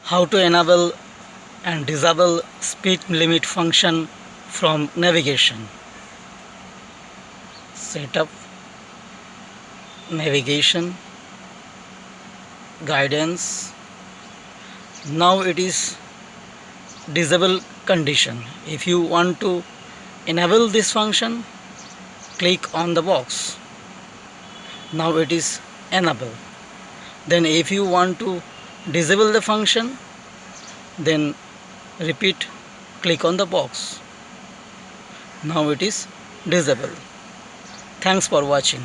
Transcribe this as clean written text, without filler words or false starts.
How to enable and disable speed limit function from navigation. Setup, navigation, guidance. Now it is disable condition. If you want to enable this function, click on the box. Now it is enable. Then if you want to disable the function, then repeat, click on the box. Now it is disabled. Thanks for watching.